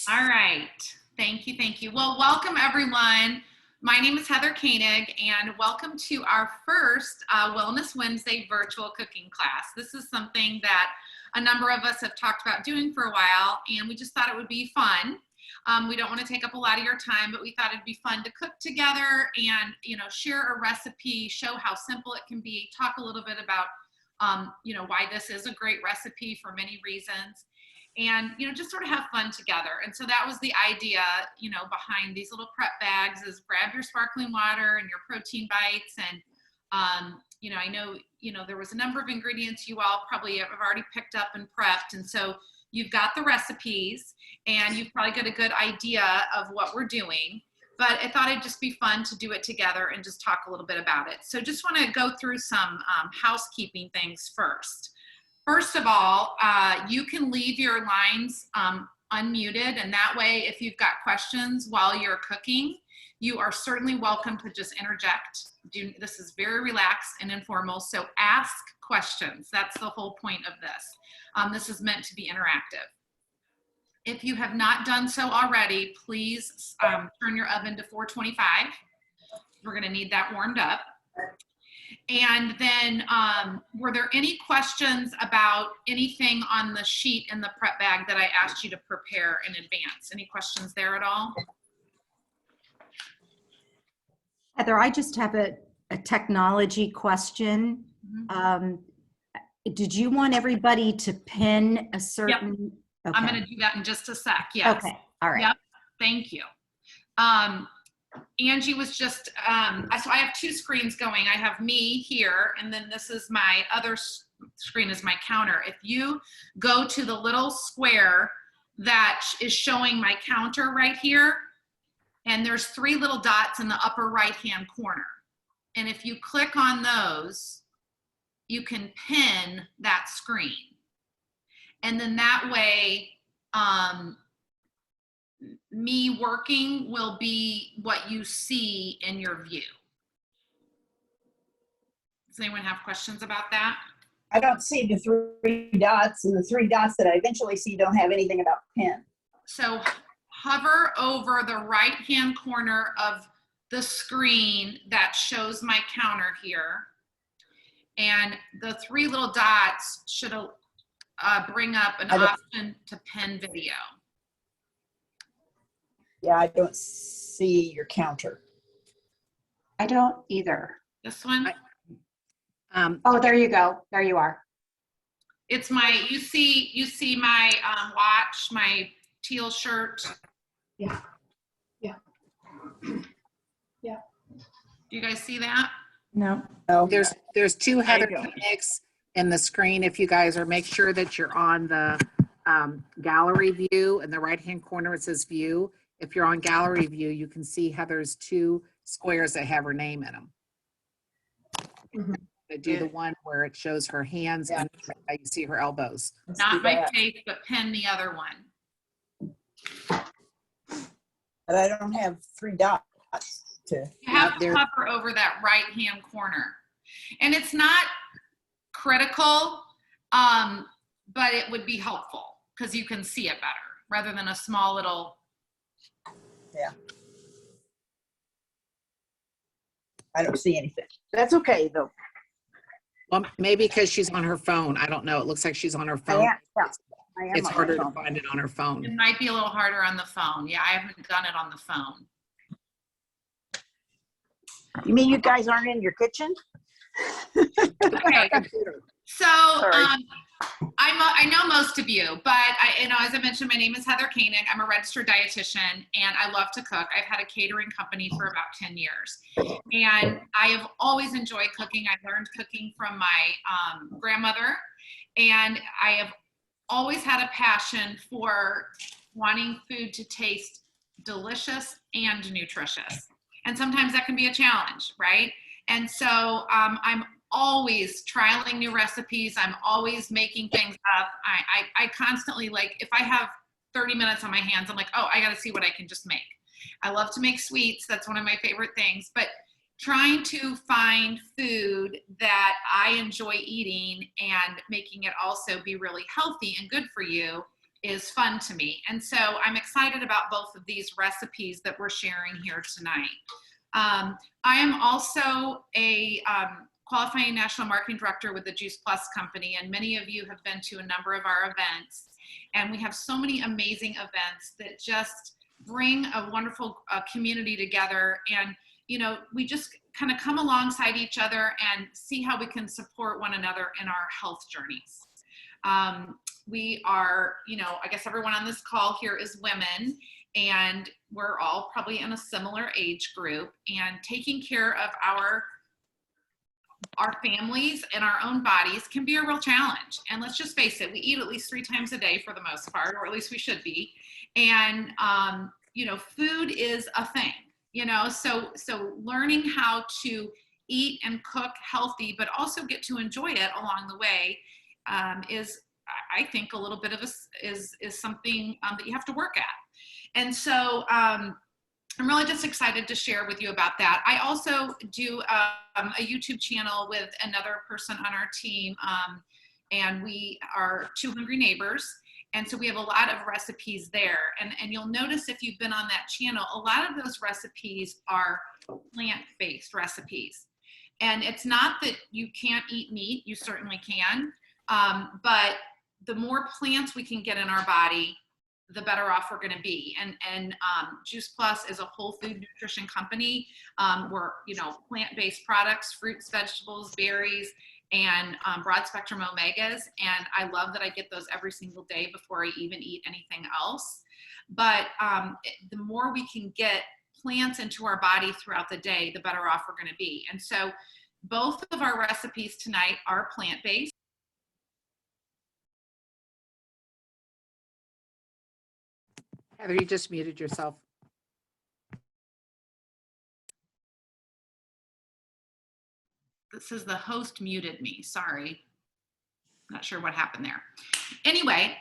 All right. Thank you. Thank you. Well, welcome everyone. My name is Heather Koenig and welcome to our first Wellness Wednesday virtual cooking class. This is something that a number of us have talked about doing for a while and we just thought it would be fun. We don't want to take up a lot of your time, but we thought it'd be fun to cook together and, share a recipe, show how simple it can be, talk a little bit about, why this is a great recipe for many reasons. And just sort of have fun together. And so that was the idea behind these little prep bags, is grab your sparkling water and your protein bites. And I know there was a number of ingredients you all probably have already picked up and prepped, and so you've got the recipes and you've probably got a good idea of what we're doing. But I thought it'd just be fun to do it together and just talk a little bit about it. So just want to go through some housekeeping things first. First of all, you can leave your lines unmuted, and that way, if you've got questions while you're cooking, you are certainly welcome to just interject. This is very relaxed and informal, so ask questions. That's the whole point of this. This is meant to be interactive. If you have not done so already, please turn your oven to 425. We're going to need that warmed up. And then were there any questions about anything on the sheet in the prep bag that I asked you to prepare in advance? Any questions there at all? Heather, I just have a technology question. Mm-hmm. Did you want everybody to pin a certain? Yep. Okay. I'm going to do that in just a sec. Yes. Okay. All right. Yep. Thank you. Angie was just, so I have two screens going. I have me here, and then this is my other screen is my counter. If you go to the little square that is showing my counter right here, and there's three little dots in the upper right-hand corner. And if you click on those, you can pin that screen. And then that way, me working will be what you see in your view. Does anyone have questions about that? I don't see the three dots, and the three dots that I eventually see don't have anything about pin. So hover over the right-hand corner of the screen that shows my counter here. And the three little dots should bring up an option to pin video. Yeah, I don't see your counter. I don't either. This one? Oh, there you go. There you are. It's my, you see my watch, my teal shirt. Yeah. Yeah. Yeah. Do you guys see that? No. No. There's two There Heather you go. Koenigs in the screen. If you guys are, make sure that you're on the gallery view. In the right-hand corner, it says view. If you're on gallery view, you can see Heather's two squares that have her name in them. Mhm. I do the one where it shows her hands and you see her elbows. Let's do Not my that. face, but pin the other one. But I don't have three dots to. You have to there- hover over that right-hand corner. And it's not critical, but it would be helpful because you can see it better rather than a small little. Yeah. I don't see anything. That's okay, though. Well, maybe because she's on her phone. I don't know. It looks like she's on her I phone. am, yeah, I am It's on my harder to phone. find it on her phone. It might be a little harder on the phone. Yeah, I haven't done it on the phone. You mean you guys aren't in your kitchen? Okay. So Sorry. I know most of you, but as I mentioned, my name is Heather Koenig. I'm a registered dietitian and I love to cook. I've had a catering company for about 10 years. And I have always enjoyed cooking. I learned cooking from my grandmother. And I have always had a passion for wanting food to taste delicious and nutritious. And sometimes that can be a challenge, right? And so I'm always trialing new recipes. I'm always making things up. I constantly, like, if I have 30 minutes on my hands, I'm like, oh, I got to see what I can just make. I love to make sweets. That's one of my favorite things. But trying to find food that I enjoy eating and making it also be really healthy and good for you is fun to me. And so I'm excited about both of these recipes that we're sharing here tonight. I am also a qualifying national marketing director with the Juice Plus company, and many of you have been to a number of our events, and we have so many amazing events that just bring a wonderful community together. And you know, we just kind of come alongside each other and see how we can support one another in our health journeys. We are, you know, I guess everyone on this call here is women, and we're all probably in a similar age group, and taking care of our families and our own bodies can be a real challenge. And let's just face it, we eat at least 3 times a day for the most part, or at least we should be. And, you know, food is a thing, you know, so learning how to eat and cook healthy, but also get to enjoy it along the way is, I think, a little bit of is something that you have to work at. And so I'm really just excited to share with you about that. I also do a YouTube channel with another person on our team, and we are Two Hungry Neighbors. And so we have a lot of recipes there. And you'll notice if you've been on that channel, a lot of those recipes are plant-based recipes. And it's not that you can't eat meat, you certainly can, but the more plants we can get in our body, the better off we're going to be. And Juice Plus is a whole food nutrition company. We're, you know, plant-based products, fruits, vegetables, berries, and broad spectrum omegas. And I love that I get those every single day before I even eat anything else. But the more we can get plants into our body throughout the day, the better off we're going to be. And so both of our recipes tonight are plant-based. Heather, you just muted yourself. This is the host muted me, sorry. Not sure what happened there. Anyway,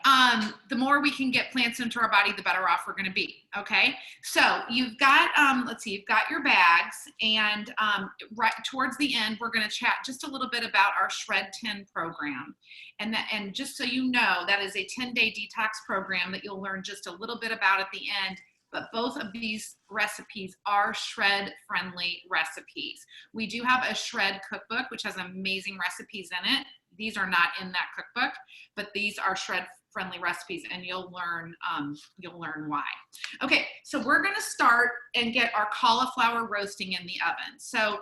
the more we can get plants into our body, the better off we're going to be. Okay, so you've got, let's see, you've got your bags, and right towards the end, we're going to chat just a little bit about our Shred 10 program. And just so you know, that is a 10-day detox program that you'll learn just a little bit about at the end. But both of these recipes are shred-friendly recipes. We do have a shred cookbook, which has amazing recipes in it. These are not in that cookbook, but these are shred-friendly recipes, and you'll learn why. Okay, so we're gonna start and get our cauliflower roasting in the oven. So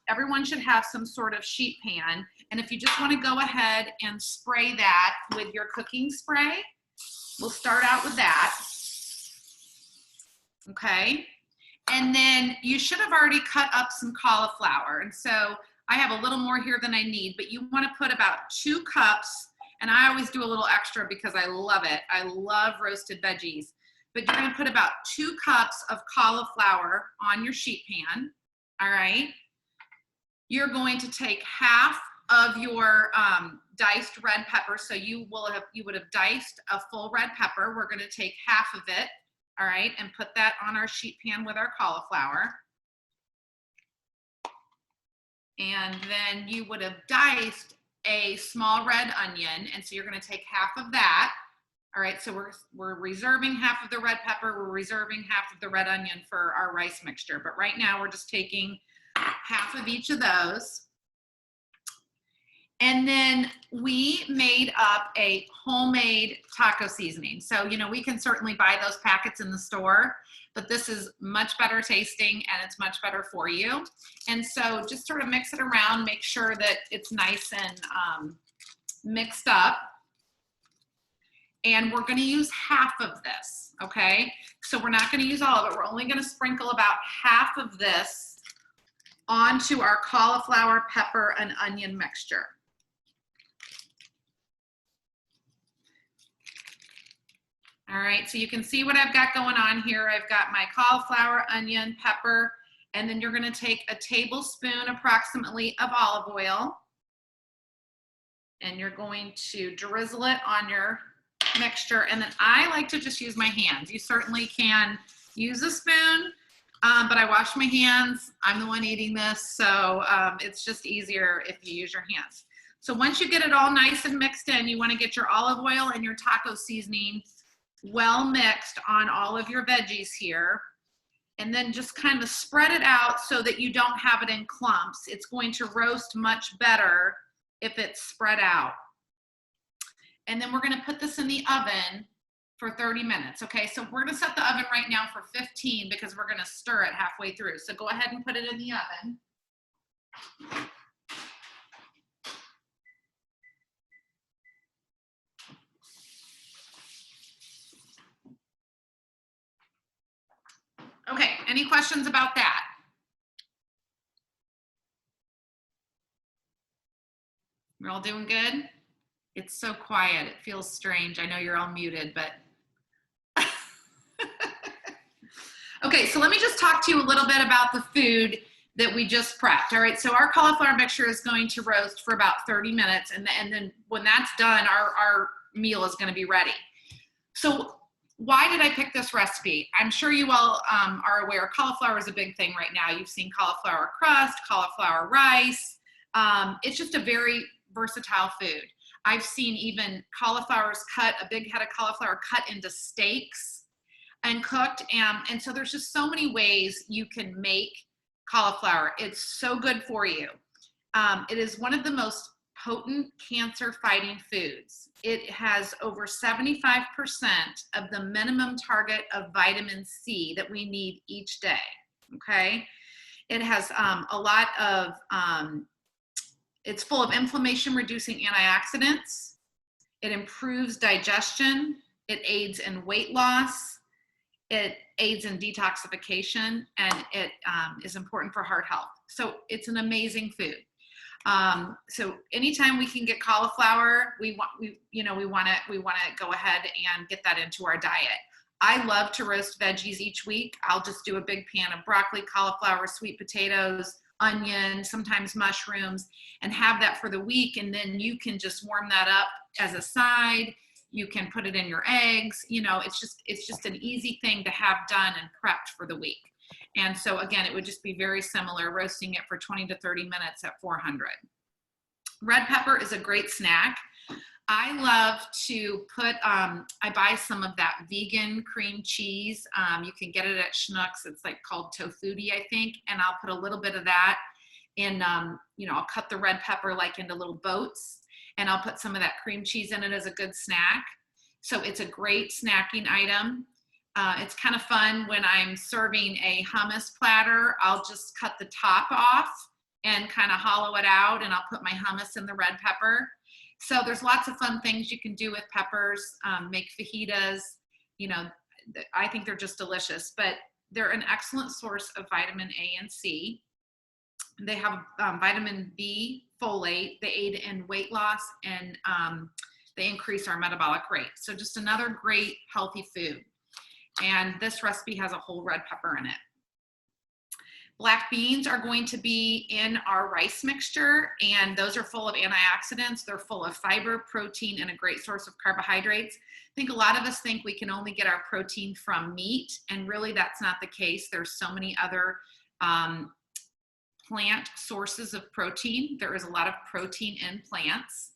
everyone should have some sort of sheet pan, and if you just wanna go ahead and spray that with your cooking spray, we'll start out with that. Okay, and then you should have already cut up some cauliflower, and so I have a little more here than I need, but you want to put about 2 cups, and I always do a little extra because I love it. I love roasted veggies, but you're going to put about 2 cups of cauliflower on your sheet pan. All right, you're going to take half of your diced red pepper, so you would have diced a full red pepper. We're going to take half of it. All right, and put that on our sheet pan with our cauliflower. And then you would have diced a small red onion, and so you're going to take half of that. All right, so we're reserving half of the red pepper, we're reserving half of the red onion for our rice mixture, but right now we're just taking half of each of those. And then we made up a homemade taco seasoning. So, you know, we can certainly buy those packets in the store, but this is much better tasting and it's much better for you. And so just sort of mix it around, make sure that it's nice and mixed up. And we're going to use half of this, okay? So we're not going to use all of it. We're only going to sprinkle about half of this onto our cauliflower, pepper, and onion mixture. All right, so you can see what I've got going on here. I've got my cauliflower, onion, pepper, and then you're going to take a tablespoon approximately of olive oil, and you're going to drizzle it on your mixture. And then I like to just use my hands. You certainly can use a spoon, but I wash my hands. I'm the one eating this, so it's just easier if you use your hands. So once you get it all nice and mixed in, you want to get your olive oil and your taco seasoning well mixed on all of your veggies here. And then just kind of spread it out so that you don't have it in clumps. It's going to roast much better if it's spread out. And then we're going to put this in the oven for 30 minutes. Okay, so we're going to set the oven right now for 15 because we're going to stir it halfway through. So go ahead and put it in the oven. Okay, any questions about that? We're all doing good? It's so quiet, it feels strange. I know you're all muted, but. Okay, so let me just talk to you a little bit about the food that we just prepped. All right, so our cauliflower mixture is going to roast for about 30 minutes, and then when that's done, our meal is gonna be ready. So why did I pick this recipe? I'm sure you all are aware cauliflower is a big thing right now. You've seen cauliflower crust, cauliflower rice. It's just a very versatile food. I've seen even cauliflowers cut, a big head of cauliflower cut into steaks and cooked. And so there's just so many ways you can make cauliflower. It's so good for you. It is one of the most potent cancer fighting foods. It has over 75% of the minimum target of vitamin C that we need each day, okay? It has a lot of, it's full of inflammation reducing antioxidants. It improves digestion. It aids in weight loss. It aids in detoxification, and it is important for heart health. So it's an amazing food. So anytime we can get cauliflower, we want to go ahead and get that into our diet. I love to roast veggies each week. I'll just do a big pan of broccoli, cauliflower, sweet potatoes, onion, sometimes mushrooms, and have that for the week. And then you can just warm that up as a side. You can put it in your eggs. You know, it's just an easy thing to have done and prepped for the week. And so again, it would just be very similar, roasting it for 20 to 30 minutes at 400. Red pepper is a great snack. I love to put, I buy some of that vegan cream cheese. You can get it at Schnucks. It's like called Tofutti, I think. And I'll put a little bit of that in, I'll cut the red pepper like into little boats, and I'll put some of that cream cheese in it as a good snack. So it's a great snacking item. It's kind of fun when I'm serving a hummus platter. I'll just cut the top off and kind of hollow it out, and I'll put my hummus in the red pepper. So there's lots of fun things you can do with peppers, make fajitas. You know, I think they're just delicious, but they're an excellent source of vitamin A and C. They have vitamin B, folate. They aid in weight loss, and they increase our metabolic rate. So just another great healthy food. And this recipe has a whole red pepper in it. Black beans are going to be in our rice mixture, and those are full of antioxidants. They're full of fiber, protein, and a great source of carbohydrates. I think a lot of us think we can only get our protein from meat, and really that's not the case. There's so many other plant sources of protein. There is a lot of protein in plants.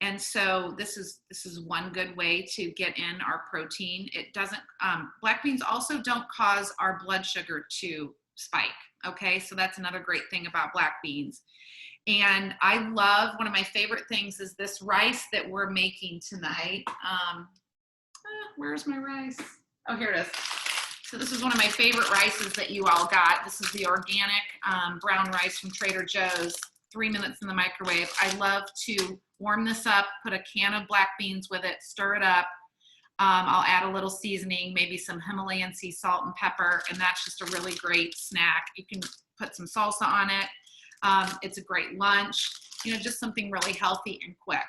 And so this is one good way to get in our protein. It doesn't, black beans also don't cause our blood sugar to spike. Okay, so that's another great thing about black beans. And I love, one of my favorite things is this rice that we're making tonight. Where's my rice? Oh, here it is. So this is one of my favorite rices that you all got. This is the organic brown rice from Trader Joe's, 3 minutes in the microwave. I love to warm this up, put a can of black beans with it, stir it up. I'll add a little seasoning, maybe some Himalayan sea salt and pepper, and that's just a really great snack. You can put some salsa on it. It's a great lunch, just something really healthy and quick.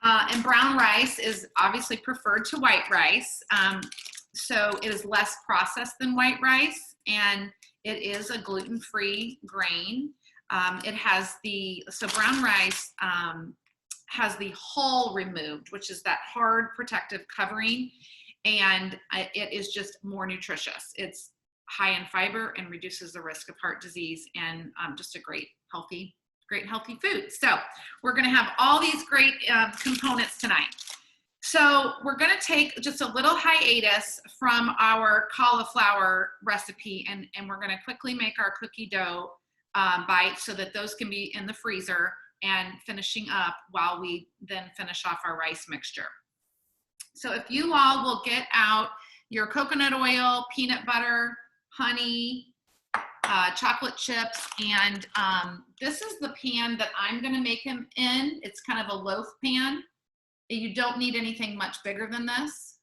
And brown rice is obviously preferred to white rice. So it is less processed than white rice, and it is a gluten-free grain. It has so brown rice has the hull removed, which is that hard protective covering, and it is just more nutritious. It's high in fiber and reduces the risk of heart disease, and just a great healthy great healthy food. So we're gonna have all these great components tonight. So we're gonna take just a little hiatus from our cauliflower recipe, and we're gonna quickly make our cookie dough bites so that those can be in the freezer and finishing up while we then finish off our rice mixture. So if you all will get out your coconut oil, peanut butter, honey, chocolate chips, and this is the pan that I'm gonna make them in. It's kind of a loaf pan. You don't need anything much bigger than this.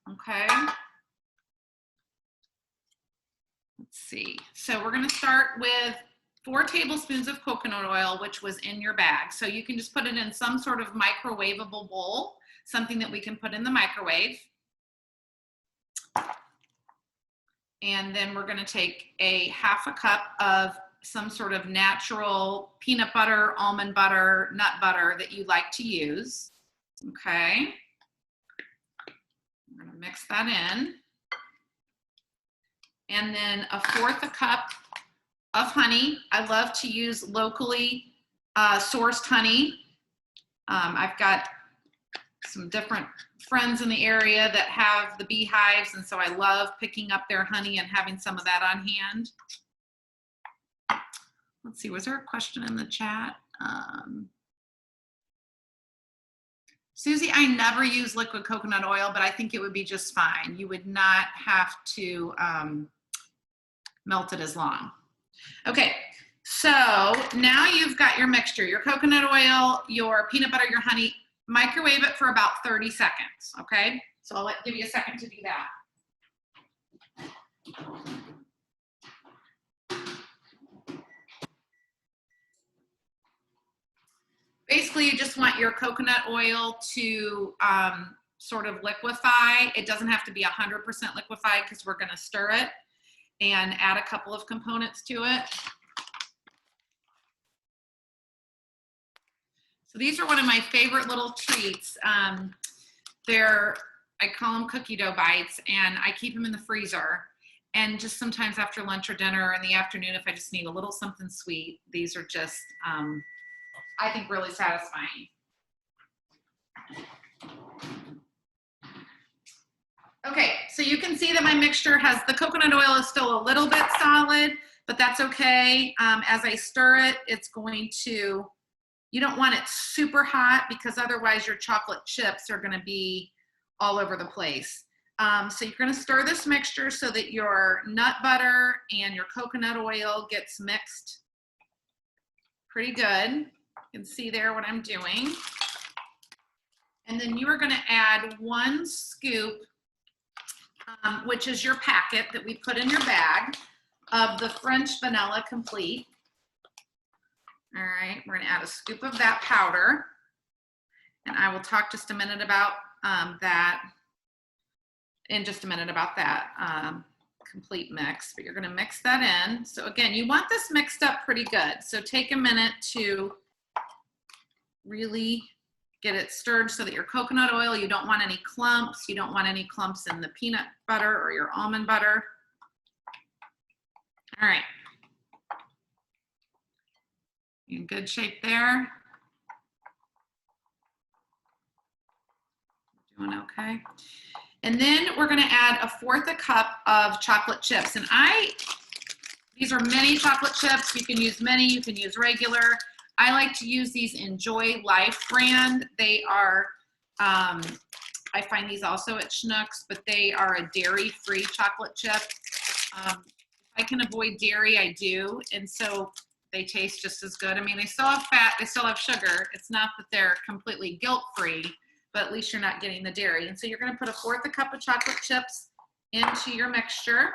Okay. Let's see. So we're gonna start with 4 tablespoons of coconut oil, which was in your bag. So you can just put it in some sort of microwavable bowl, something that we can put in the microwave. And then we're gonna take a half a cup of some sort of natural peanut butter, almond butter, nut butter that you like to use. Okay. We're gonna mix that in. And then 1/4 cup of honey. I love to use locally sourced honey. I've got some different friends in the area that have the beehives, and so I love picking up their honey and having some of that on hand. Let's see, was there a question in the chat? Susie, I never use liquid coconut oil, but I think it would be just fine. You would not have to melt it as long. Okay, so now you've got your mixture, your coconut oil, your peanut butter, your honey. Microwave it for about 30 seconds, okay? So I'll give you a second to do that. Basically, you just want your coconut oil to sort of liquefy. It doesn't have to be 100% liquefied because we're gonna stir it and add a couple of components to it. So these are one of my favorite little treats. I call them cookie dough bites, and I keep them in the freezer. And just sometimes after lunch or dinner or in the afternoon, if I just need a little something sweet, these are just, I think, really satisfying. Okay, so you can see that my mixture has, the coconut oil is still a little bit solid, but that's okay. As I stir it, it's going to, you don't want it super hot because otherwise your chocolate chips are gonna be all over the place. So you're gonna stir this mixture so that your nut butter and your coconut oil gets mixed pretty good. You can see there what I'm doing. And then you are gonna add 1 scoop, which is your packet that we put in your bag, of the French Vanilla Complete. All right, we're gonna add a scoop of that powder. And I will talk just a minute about that, in just a minute about that complete mix, but you're gonna mix that in. So again, you want this mixed up pretty good. So take a minute to really get it stirred so that your coconut oil, you don't want any clumps. You don't want any clumps in the peanut butter or your almond butter. All right. In good shape there. Doing okay. And then we're gonna add 1/4 cup of chocolate chips. And these are mini chocolate chips. You can use mini, you can use regular. I like to use these Enjoy Life brand. They are, I find these also at Schnucks, but they are a dairy-free chocolate chip. If I can avoid dairy, I do. And so they taste just as good. I mean, they still have fat, they still have sugar. It's not that they're completely guilt-free, but at least you're not getting the dairy. And so you're gonna put 1/4 cup of chocolate chips into your mixture,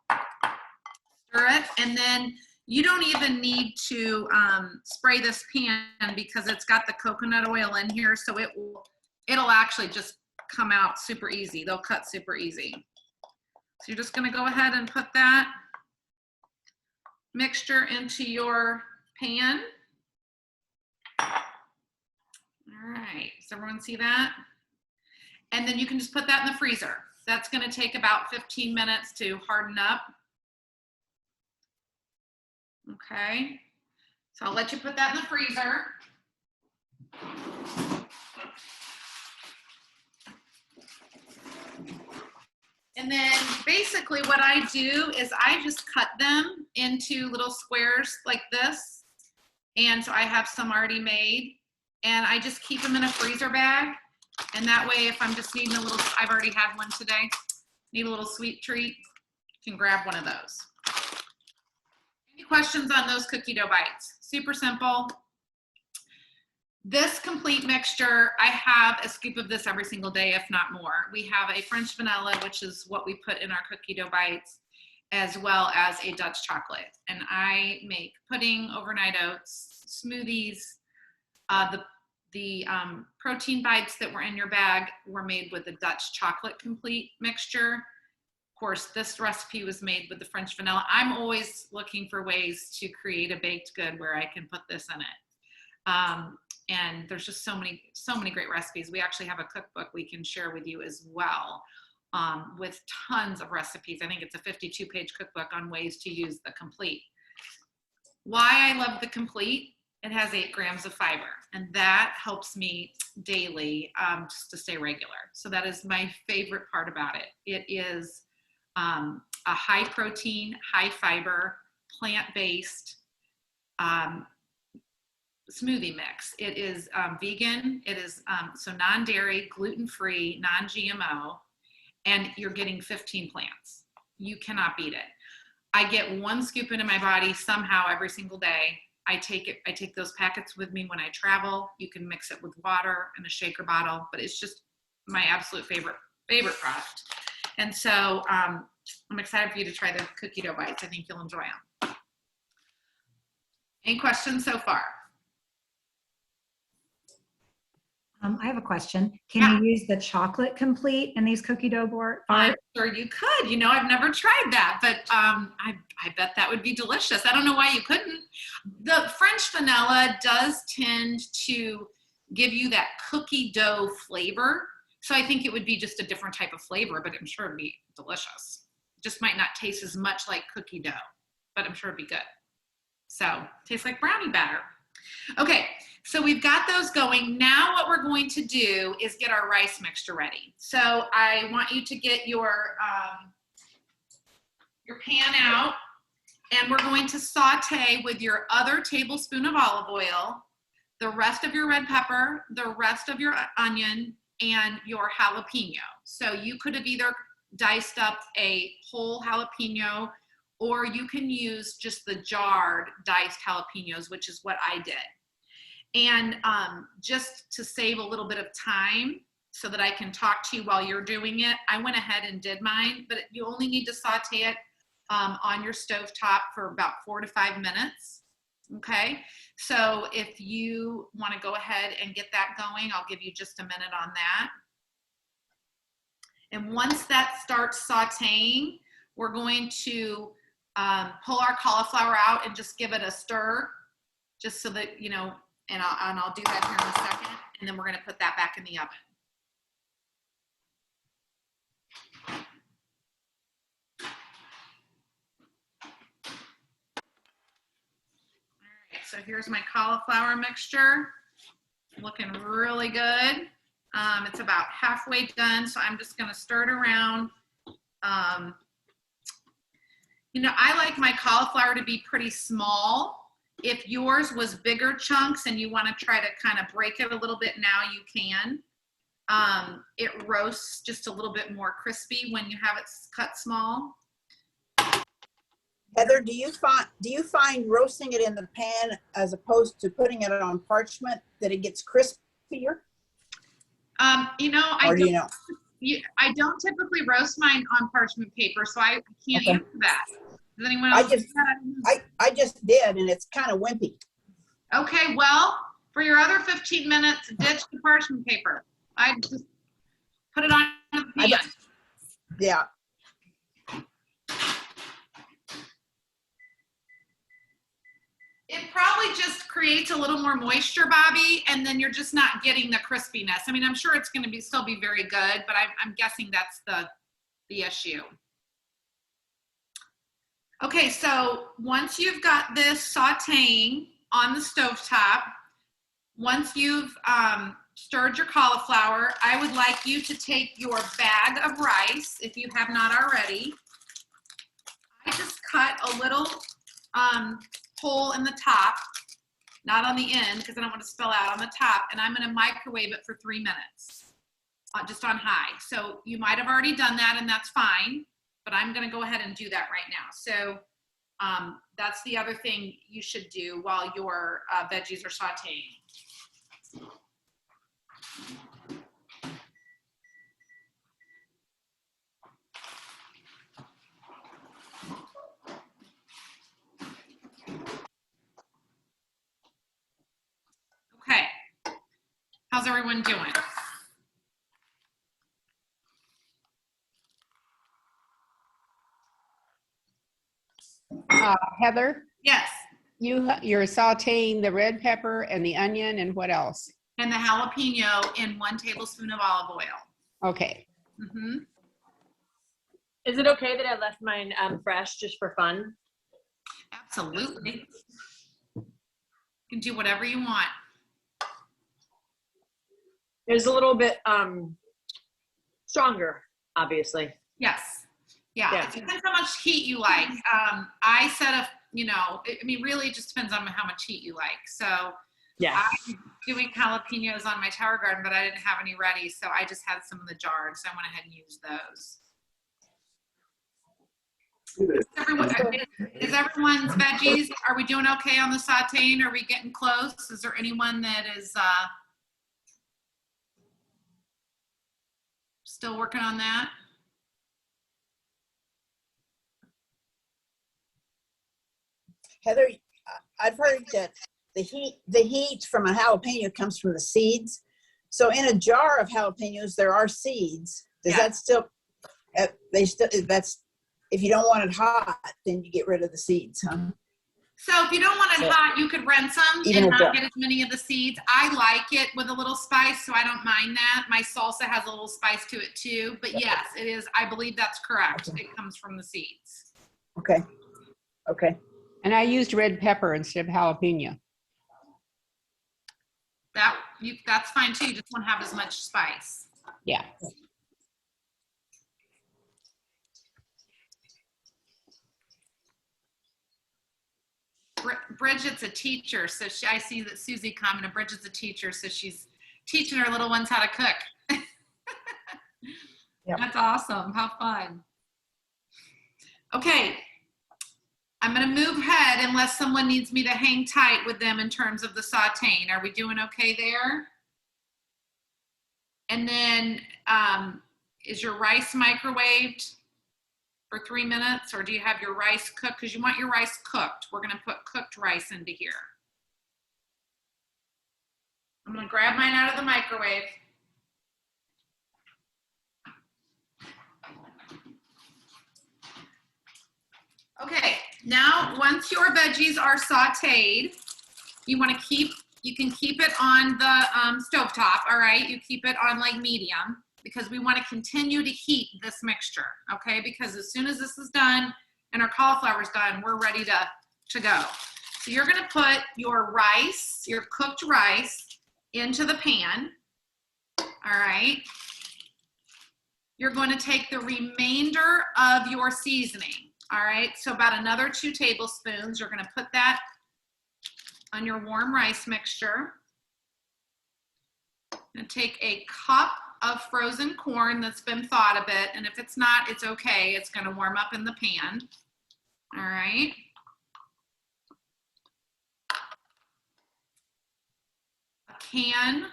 stir it, and then you don't even need to spray this pan because it's got the coconut oil in here, so it'll actually just come out super easy. They'll cut super easy. So you're just gonna go ahead and put that mixture into your pan. All right, does everyone see that? And then you can just put that in the freezer. That's gonna take about 15 minutes to harden up. Okay, So I'll let you put that in the freezer. And then basically what I do is I just cut them into little squares like this. And so I have some already made, and I just keep them in a freezer bag. And that way, if I'm just needing a little, I've already had one today, need a little sweet treat, you can grab one of those. Any questions on those cookie dough bites? Super simple. This complete mixture, I have a scoop of this every single day, if not more. We have a French vanilla, which is what we put in our cookie dough bites, as well as a Dutch chocolate. And I make pudding, overnight oats, smoothies. The protein bites that were in your bag were made with the Dutch chocolate complete mixture. Of course, this recipe was made with the French vanilla. I'm always looking for ways to create a baked good where I can put this in it. And there's just so many great recipes. We actually have a cookbook we can share with you as well, with tons of recipes. I think it's a 52-page cookbook on ways to use the complete. Why I love the complete, it has 8 grams of fiber, and that helps me daily just to stay regular. So that is my favorite part about it. It is a high protein, high fiber, plant-based smoothie mix. It is vegan. It is so non-dairy, gluten-free, non-GMO, and you're getting 15 plants. You cannot beat it. I get 1 scoop into my body somehow every single day. I take those packets with me when I travel. You can mix it with water in a shaker bottle, but it's just my absolute favorite product. And so I'm excited for you to try the cookie dough bites. I think you'll enjoy them. Any questions so far? I have a question. Yeah. Can you use the chocolate complete in these cookie dough bars? I'm sure you could. You know, I've never tried that, but I bet that would be delicious. I don't know why you couldn't. The French vanilla does tend to give you that cookie dough flavor. So I think it would be just a different type of flavor, but I'm sure it'd be delicious. It just might not taste as much like cookie dough, but I'm sure it'd be good. So tastes like brownie batter. Okay, so we've got those going. Now what we're going to do is get our rice mixture ready. So I want you to get your pan out, and we're going to saute with your other tablespoon of olive oil, the rest of your red pepper, the rest of your onion, and your jalapeno. So you could have either diced up a whole jalapeno, or you can use just the jarred diced jalapenos, which is what I did. And just to save a little bit of time so that I can talk to you while you're doing it, I went ahead and did mine, but you only need to saute it on your stovetop for about 4 to 5 minutes. Okay, so if you want to go ahead and get that going, I'll give you just a minute on that. And once that starts sauteing, we're going to pull our cauliflower out and just give it a stir, just so that, you know, and I'll do that here in a second, and then we're going to put that back in the oven. All right, so here's my cauliflower mixture, looking really good. It's about halfway done, so I'm just going to stir it around. You know, I like my cauliflower to be pretty small. If yours was bigger chunks and you want to try to kind of break it a little bit now, you can. It roasts just a little bit more crispy when you have it cut small. Heather, do you find roasting it in the pan as opposed to putting it on parchment that it gets crispier? You know, I don't typically roast mine on parchment paper, so I can't answer that. Does anyone else? I just did, and it's kind of wimpy. Okay, well, for your other 15 minutes, ditch the parchment paper. I just put it on the pan. Yeah. It probably just creates a little more moisture, Bobby, and then you're just not getting the crispiness. I mean, I'm sure it's going to still be very good, but I'm guessing that's the issue. Okay, so once you've got this sauteing, on the stovetop. Once you've stirred your cauliflower, I would like you to take your bag of rice, if you have not already. I just cut a little hole in the top, not on the end because I don't want to spill out, on the top, and I'm going to microwave it for 3 minutes, just on high. So you might have already done that, and that's fine, but I'm going to go ahead and do that right now. So that's the other thing you should do while your veggies are sauteing. Okay, how's everyone doing? Heather, Yes, you're sauteing the red pepper and the onion and what else? and the jalapeno in 1 tablespoon of olive oil. Okay. Mm-hmm. Is it okay that I left mine fresh just for fun? Absolutely. You can do whatever you want. It's a little bit stronger, obviously. Yes. Yeah. Yeah. It depends how much heat you like. I set a, I mean, really it just depends on how much heat you like. So Yeah. I'm doing jalapenos on my tower garden, but I didn't have any ready. So I just had some in the jar. So I went ahead and used those. Is everyone's veggies, are we doing okay on the sauteing? Are we getting close? Is there anyone that is still working on that? Heather, I've heard that the heat from a jalapeno comes from the seeds. So in a jar of jalapenos, there are seeds. Does Yeah. that still, that's, if you don't want it hot, then you get rid of the seeds, huh? So if you don't want it So- hot, you could rinse them Even and a not jar. get as many of the seeds. I like it with a little spice, so I don't mind that. My salsa has a little spice to it too. But yes, it is. I believe that's correct. It comes from the seeds. Okay. Okay. And I used red pepper instead of jalapeno. That's fine too. You just won't have as much spice. Yeah. Bridget's a teacher, so I see that Susie commented. Bridget's a teacher, so she's teaching her little ones how to cook. Yep. That's awesome. How fun. Okay, I'm going to move ahead unless someone needs me to hang tight with them in terms of the sauteing. Are we doing okay there? And then is your rice microwaved for 3 minutes, or do you have your rice cooked? Because you want your rice cooked. We're going to put cooked rice into here. I'm going to grab mine out of the microwave. Okay, now once your veggies are sauteed, you want to you can keep it on the stovetop, all right? You keep it on like medium because we want to continue to heat this mixture, okay? Because as soon as this is done and our cauliflower is done, we're ready to go. So you're going to put your rice, your cooked rice, into the pan, all right? You're going to take the remainder of your seasoning, all right? So about another 2 tablespoons, you're going to put that on your warm rice mixture. And take a cup of frozen corn that's been thawed a bit, and if it's not, it's okay. It's going to warm up in the pan. All right. A can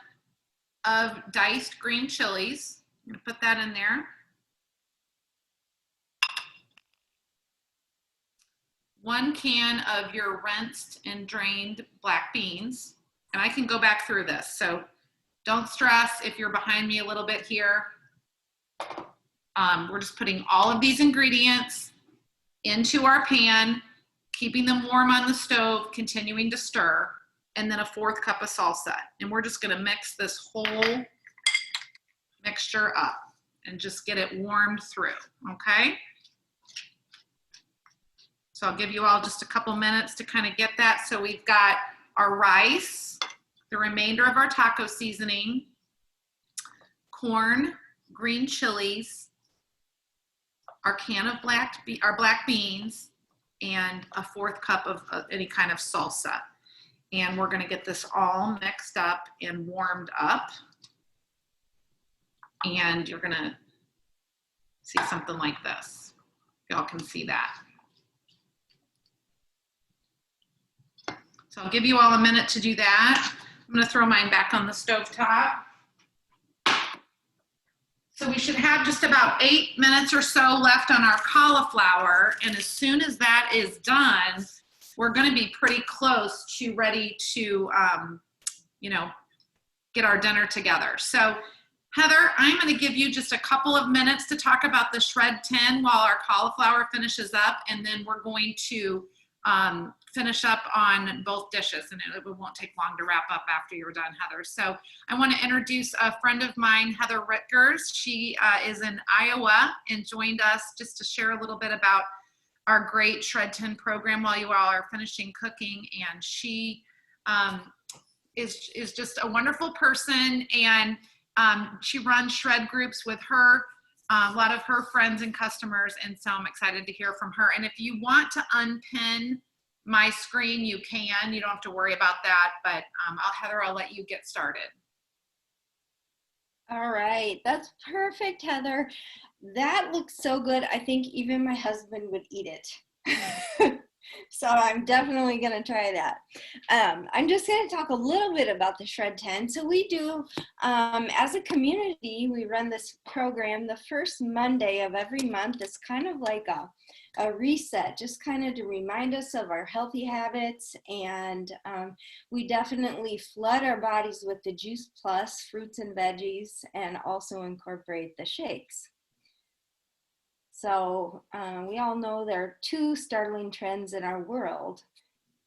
of diced green chilies. I'm going to put that in there. 1 can of your rinsed and drained black beans. And I can go back through this, so don't stress if you're behind me a little bit here. We're just putting all of these ingredients into our pan, keeping them warm on the stove, continuing to stir, and then a 1/4 cup of salsa. And we're just gonna mix this whole mixture up and just get it warmed through, okay? So I'll give you all just a couple minutes to kind of get that. So we've got our rice, the remainder of our taco seasoning, corn, green chilies, our can of our black beans, and a 4th cup of any kind of salsa. And we're gonna get this all mixed up and warmed up. And you're gonna see something like this. Y'all can see that. So I'll give you all a minute to do that. I'm gonna throw mine back on the stovetop. So we should have just about 8 minutes or so left on our cauliflower. And as soon as that is done, we're gonna be pretty close to ready to, you know, get our dinner together. So Heather, I'm gonna give you just a couple of minutes to talk about the shred tin while our cauliflower finishes up, and then we're going to finish up on both dishes, and it won't take long to wrap up after you're done, Heather. So I want to introduce a friend of mine, Heather Ritkers. She is in Iowa and joined us just to share a little bit about our great shred tin program while you all are finishing cooking. And she is just a wonderful person, and she runs shred groups with her a lot of her friends and customers, and so I'm excited to hear from her. And if you want to unpin my screen, you can. You don't have to worry about that, but Heather, I'll let you get started. All right, that's perfect, Heather. That looks so good. I think even my husband would eat it. So I'm definitely going to try that. I'm just going to talk a little bit about the Shred 10. So we do, as a community, we run this program the first Monday of every month. It's kind of like a reset, just kind of to remind us of our healthy habits. And we definitely flood our bodies with the Juice Plus fruits and veggies, and also incorporate the shakes. So we all know there are two startling trends in our world.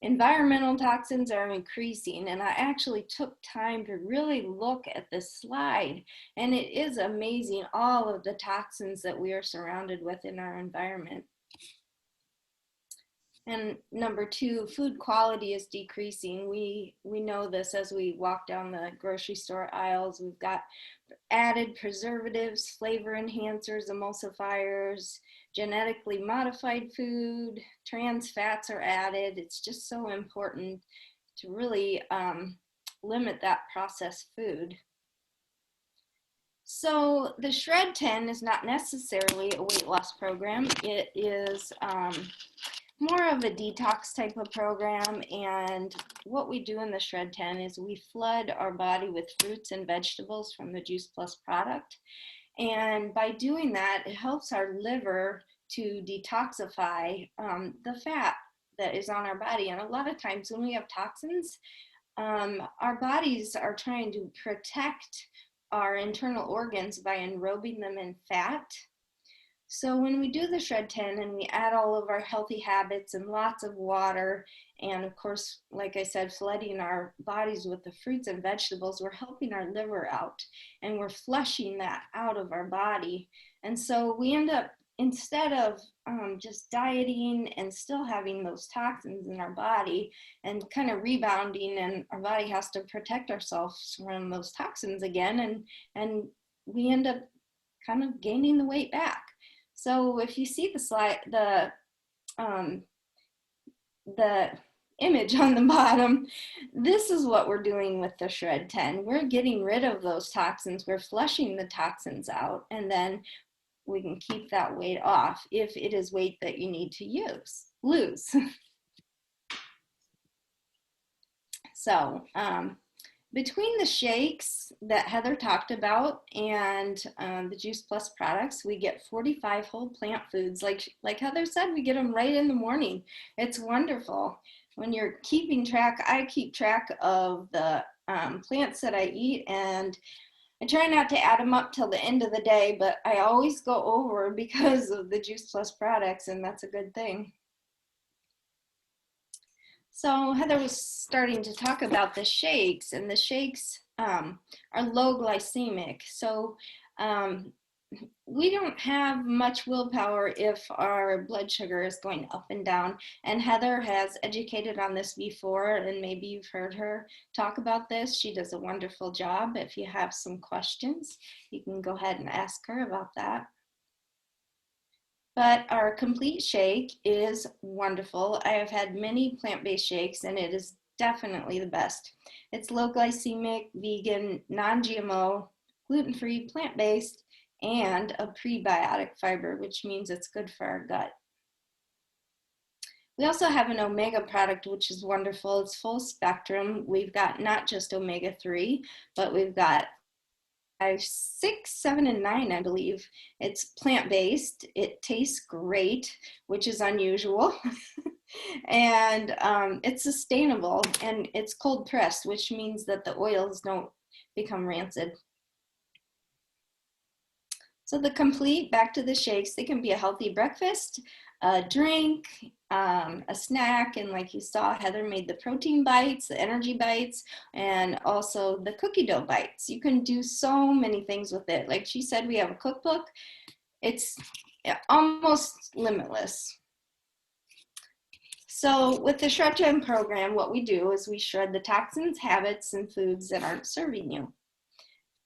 Environmental toxins are increasing, and I actually took time to really look at this slide, and it is amazing all of the toxins that we are surrounded with in our environment. And number two, food quality is decreasing. We know this as we walk down the grocery store aisles. We've got added preservatives, flavor enhancers, emulsifiers, genetically modified food, trans fats are added. It's just so important to really limit that processed food. So the Shred 10 is not necessarily a weight loss program. It is more of a detox type of program, and what we do in the Shred 10 is we flood our body with fruits and vegetables from the Juice Plus product, and by doing that, it helps our liver to detoxify the fat that is on our body. And a lot of times when we have toxins, our bodies are trying to protect our internal organs by enrobing them in fat. So when we do the Shred 10 and we add all of our healthy habits and lots of water, and of course, like I said, flooding our bodies with the fruits and vegetables, we're helping our liver out, and we're flushing that out of our body. And so we end up, instead of just dieting and still having those toxins in our body and kind of rebounding, and our body has to protect ourselves from those toxins again, and we end up kind of gaining the weight back. So if you see the slide, the image on the bottom, this is what we're doing with the Shred 10. We're getting rid of those toxins. We're flushing the toxins out, and then we can keep that weight off if it is weight that you need to lose. So between the shakes that Heather talked about and the Juice Plus products, we get 45 whole plant foods. Like Heather said, we get them right in the morning. It's wonderful. When you're keeping track, I keep track of the plants that I eat, and I try not to add them up till the end of the day, but I always go over because of the Juice Plus products, and that's a good thing. So Heather was starting to talk about the shakes, and the shakes are low glycemic. So we don't have much willpower if our blood sugar is going up and down. And Heather has educated on this before, and maybe you've heard her talk about this. She does a wonderful job. If you have some questions, you can go ahead and ask her about that. But our complete shake is wonderful. I have had many plant-based shakes, and it is definitely the best. It's low glycemic, vegan, non-GMO, gluten-free, plant-based, and a prebiotic fiber, which means it's good for our gut. We also have an omega product, which is wonderful. It's full spectrum. We've got not just omega-3, but we've got 5, 6, 7, and 9, I believe. It's plant-based. It tastes great, which is unusual. And it's sustainable, and it's cold pressed, which means that the oils don't become rancid. So the complete, back to the shakes, they can be a healthy breakfast, a drink, a snack, and like you saw, Heather made the protein bites, the energy bites, and also the cookie dough bites. You can do so many things with it. Like she said, we have a cookbook. It's almost limitless. So with the Shred 10 program, what we do is we shred the toxins, habits, and foods that aren't serving you.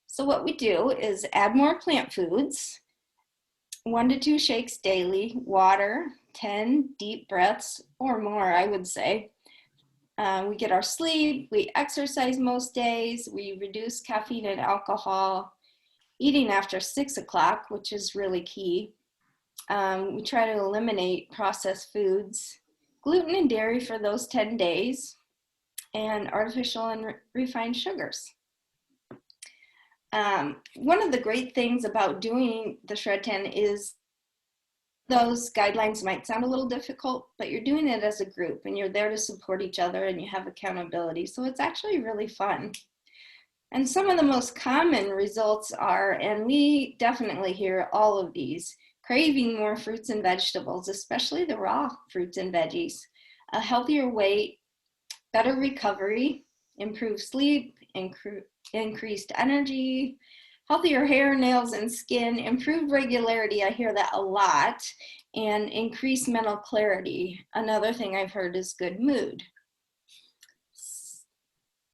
So what we do is add more plant foods, 1 to 2 shakes daily, water, 10 deep breaths or more, I would say. We get our sleep, we exercise most days, we reduce caffeine and alcohol, eating after 6 o'clock, which is really key. We try to eliminate processed foods, gluten and dairy for those 10 days, and artificial and refined sugars. One of the great things about doing the Shred 10 is those guidelines might sound a little difficult, but you're doing it as a group and you're there to support each other and you have accountability. So it's actually really fun. And some of the most common results are, and we definitely hear all of these, craving more fruits and vegetables, especially the raw fruits and veggies, a healthier weight, better recovery, improved sleep, increased energy, healthier hair, nails, and skin, improved regularity, I hear that a lot, and increased mental clarity. Another thing I've heard is good mood.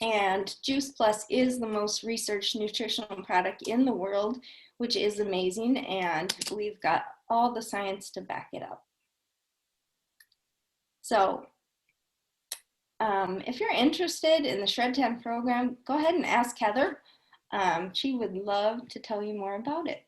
And Juice Plus is the most researched nutritional product in the world, which is amazing, and we've got all the science to back it up. So if you're interested in the Shred 10 program, go ahead and ask Heather. She would love to tell you more about it.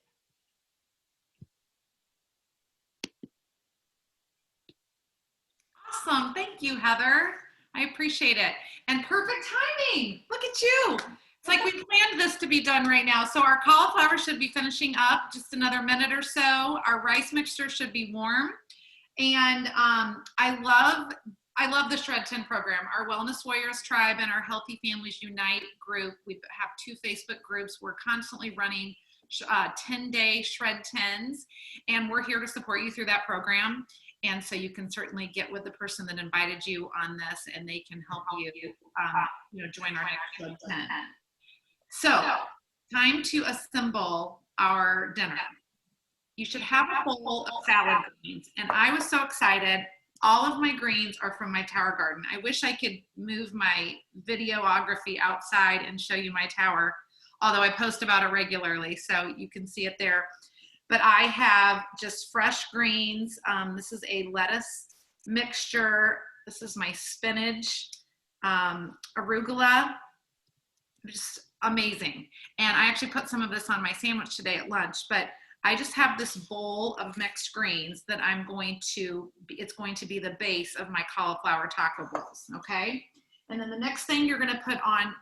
Awesome. Thank you, Heather. I appreciate it. And perfect timing. Look at you. It's like we planned this to be done right now. So our cauliflower should be finishing up just another minute or so. Our rice mixture should be warm. And I love the Shred 10 program. Our Wellness Warriors Tribe and our Healthy Families Unite group, we have 2 Facebook groups. We're constantly running 10-day Shred 10s, and we're here to support you through that program. And so you can certainly get with the person that invited you on this, and they can help you, join our next Shred 10. So, time to assemble our dinner. You should have a bowl of salad greens, and I was so excited. All of my greens are from my tower garden. I wish I could move my videography outside and show you my tower, although I post about it regularly, so you can see it there. But I have just fresh greens. This is a lettuce mixture. This is my spinach, arugula, just amazing. And I actually put some of this on my sandwich today at lunch, but I just have this bowl of mixed greens that it's going to be the base of my cauliflower taco bowls, okay? And then the next thing you're gonna put on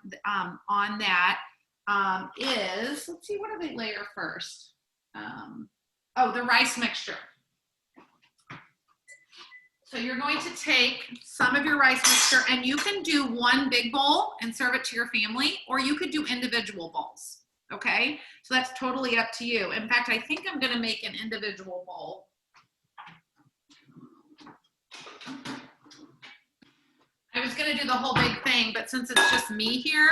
that is, let's see, what do they layer first? The rice mixture. So you're going to take some of your rice mixture, and you can do one big bowl and serve it to your family, or you could do individual bowls, okay? So that's totally up to you. In fact, I think I'm gonna make an individual bowl. I was gonna gonna do the whole big thing, but since it's just me here,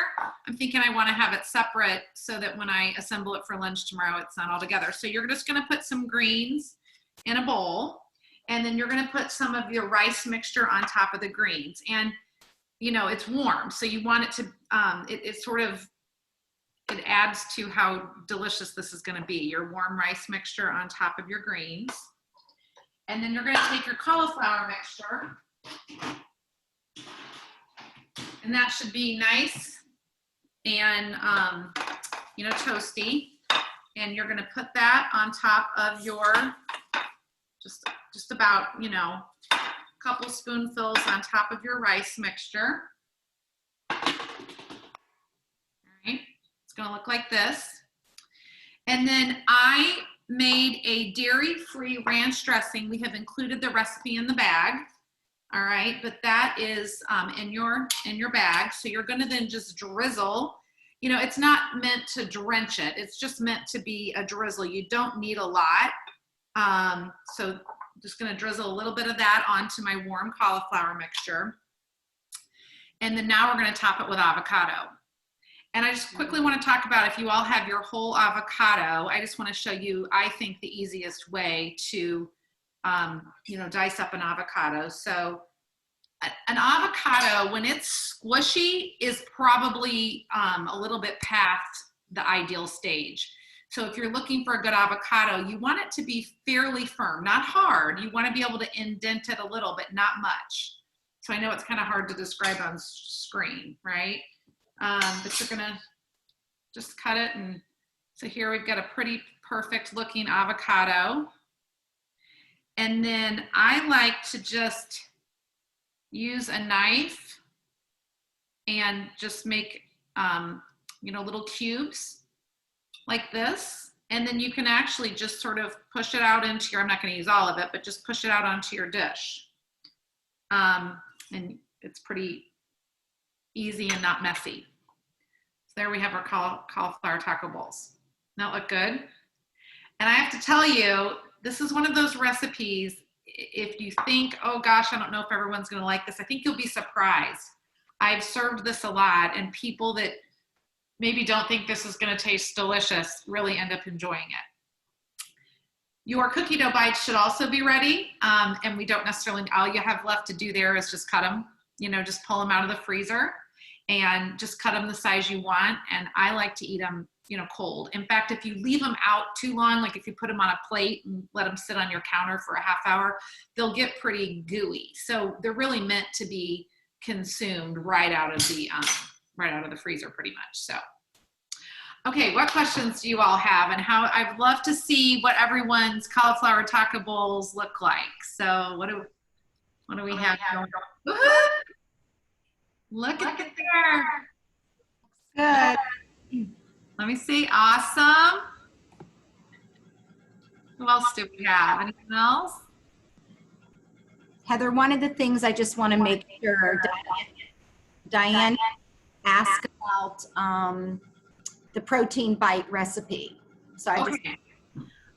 I'm thinking I wanna have it separate so that when I assemble it for lunch tomorrow, it's not all together. So you're just gonna put some greens in a bowl, and then you're gonna put some of your rice mixture on top of the greens. And you know, it's warm, so you want it to, it adds to how delicious this is gonna be. Your warm rice mixture on top of your greens. And then you're gonna take your cauliflower mixture, and that should be nice and, you know, toasty. And you're gonna put that on top of your, just about, you know, a couple spoonfuls on top of your rice mixture. All right, it's gonna look like this. And then I made a dairy-free ranch dressing. We have included the recipe in the bag. All right, but that is in your bag. So you're gonna then just drizzle. You know, it's not meant to drench it. It's just meant to be a drizzle. You don't need a lot. So just gonna drizzle a little bit of that onto my warm cauliflower mixture. And then now we're gonna top it with avocado. And I just quickly want to talk about, if you all have your whole avocado, I just want to show you, I think, the easiest way to, you know, dice up an avocado. So an avocado, when it's squishy, is probably a little bit past the ideal stage. So if you're looking for a good avocado, you want it to be fairly firm, not hard. You want to be able to indent it a little, but not much. So I know it's kind of hard to describe on screen, right? But you're gonna just cut it, and so here we've got a pretty perfect looking avocado. And then I like to just use a knife and just make, you know, little cubes like this. And then you can actually just sort of push it out into your, I'm not gonna use all of it, but just push it out onto your dish. And it's pretty easy and not messy. So there we have our cauliflower taco bowls. That look good? And I have to tell you, this is one of those recipes, if you think, oh gosh, I don't know if everyone's gonna like this, I think you'll be surprised. I've served this a lot, and people that maybe don't think this is gonna taste delicious really end up enjoying it. Your cookie dough bites should also be ready, and we don't necessarily, all you have left to do there is just cut them, you know, just pull them out of the freezer and just cut them the size you want. And I like to eat them, you know, cold. In fact, if you leave them out too long, like if you put them on a plate and let them sit on your counter for a half hour, they'll get pretty gooey. So they're really meant to be consumed right out of the freezer pretty much. So, okay, what questions do you all have? And how, I'd love to see what everyone's cauliflower taco bowls look like. So what do we have going on? Look at there. Good. Let me see. Awesome. Who else do we have? Anything else? Heather, one of the things I just want to make sure Diane asked about the protein bite recipe. So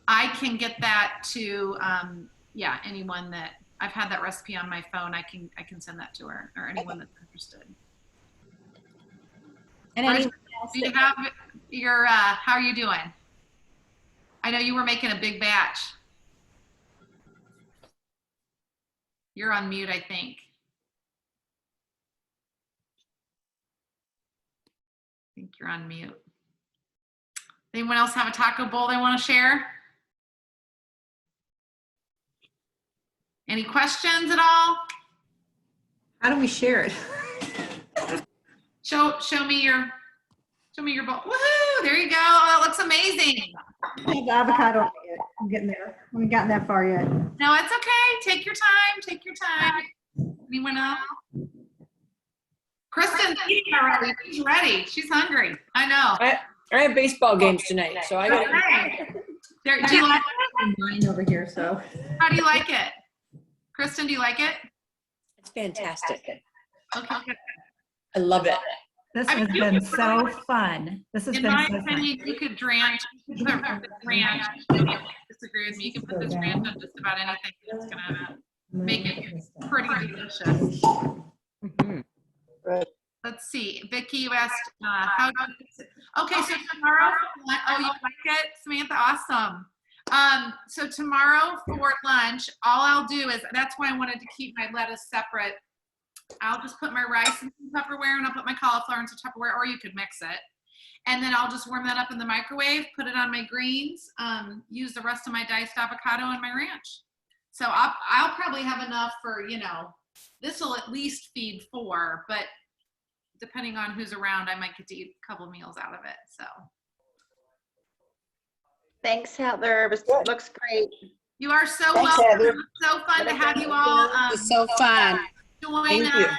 I can get that to yeah, anyone that, I've had that recipe on my phone. I can send that to her, or anyone that's interested. And anyone else do you have your how are you doing? I know you were making a big batch. You're on mute, I think. I think you're on mute. Anyone else have a taco bowl they want to share? Any questions at all? How do we share it? Show me your bowl. Woohoo! There you go. Oh, that looks amazing. The avocado. I'm getting there. I haven't gotten that far yet. No, it's okay. Take your time. Take your time. Anyone else? Kristen's eating already. She's ready. She's hungry. I know. I have baseball games tonight, so I got. Okay. Do you like it? Mine over here. So. How do you like it? Kristen, do you like it? It's fantastic. Okay. I love it. This I mean, has you been could put so it- fun. This has In been my so fun. opinion, you could dranch. Ranch. Disagree with me. You can put this ranch on just about anything. It's gonna make it pretty delicious. Mhm. Right. Let's see. Vicky, you asked, how do I fix it? Okay, so tomorrow, oh, you like it, Samantha? Awesome. So tomorrow for lunch, all I'll do is, that's why I wanted to keep my lettuce separate. I'll just put my rice in some Tupperware and I'll put my cauliflower into Tupperware, or you could mix it. And then I'll just warm that up in the microwave, put it on my greens, use the rest of my diced avocado and my ranch. So I'll probably have enough for, you know, this will at least feed 4, but depending on who's around, I might get to eat a couple meals out of it, so. Thanks, Heather. It looks great. You are so Thanks, welcome. Heather. It's so fun to have you all It was so fun. join Thank you. us,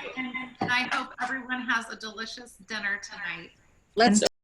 and I hope everyone has a delicious dinner tonight. Let's